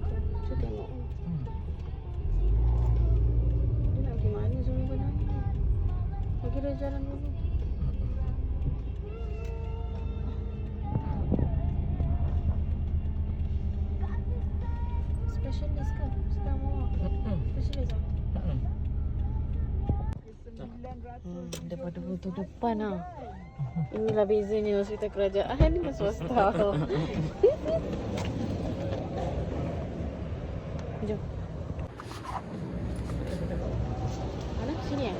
Saya tengok. Dia nak pergi mana semua benda ni? Bagi dia jalan dulu. Specialist ke? Sedang mawar. Specialist lah. Daripada foto depan lah. Inilah bezanya hospital kerajaan dengan swasta. Jom. Mana? Sini ya?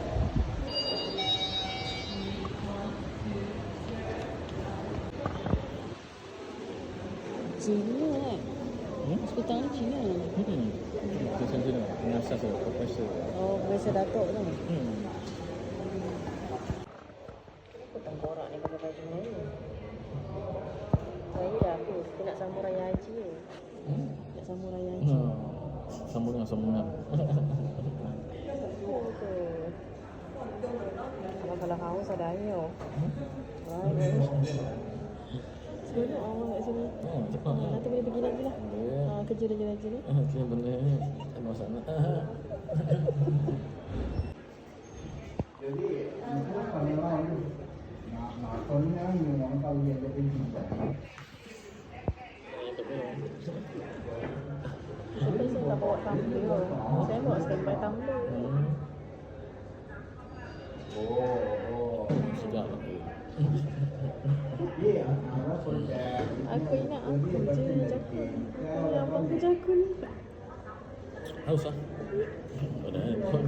Cina kan? Hospital ni Cina. Hospital Cina. Pengasas tu, profesor. Oh, Profesor Datuk tu. Tengkorak ni pakai baju Melayu. Saya dah aku nak sambung raya haji ni. Nak sambung raya haji. Sambungan. Kalau haus ada air. Seronok awak kat sini. Cepat. Nanti boleh pergi lagi lah. Kerja raja-raja ni. Kira benda ni tak masalah. Jadi, kalau Nakonnya memang tahu dia lebih tinggi. Tapi saya tak bawa tumbler. Saya bawa standby tumbler. Oh. Sedap lah. Aku ingat aku je jaga. Abang aku jaga ni. Haus lah. Padahal pun.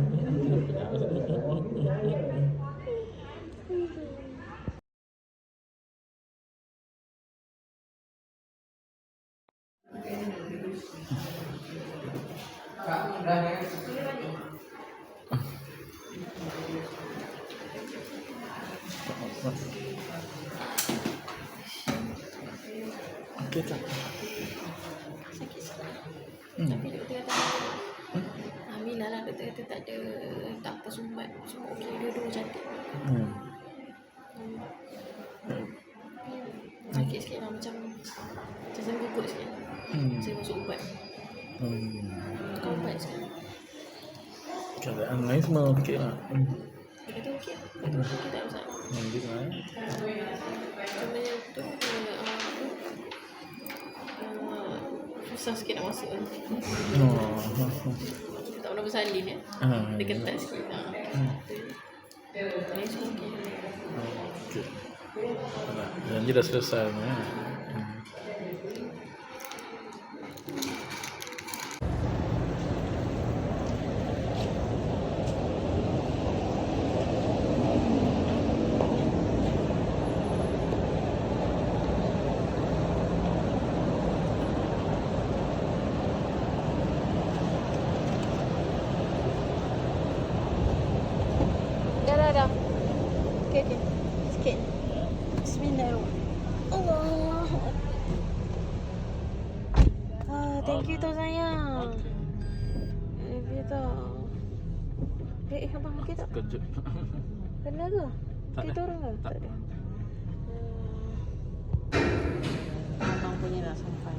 Okey tak? Sakit sikit. Tapi doktor kata alhamdulillah lah, doktor kata tak ada, tak apa sumbat. Semua okey, dua-dua cantik. Sakit sikit lah, macam gugut sikit. Saya masuk ubat. Kau ubat sekarang? Keadaan lain semua okey lah. Dia kata okey. Dia kata okey, tak usah. Mungkin lah. Cuma yang tu susah sikit nak masuk kan. Tak pernah bersalin ya. Dia ketat sikit. Ni semua okey. Okey. Janji dah selesai ni. Dah. Okey. Sikit. Bismillahirrahmanirrahim. Allah. Thank you tau sayang. Dia tau. Abang okey tak? Kejut. Kena ke? Tak Kita ada. orang ke? Tak ada. Abang punya dah sampai.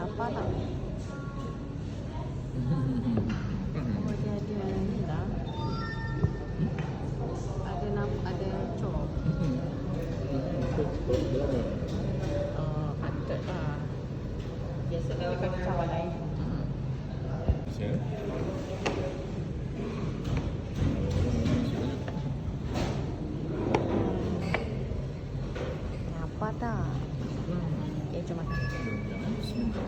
Apa tak? Oh, dia ada ni lah. Ada cok. Patut lah. Biasa kan dia pakai cawan lain. Apa tak? Okay, jom makan.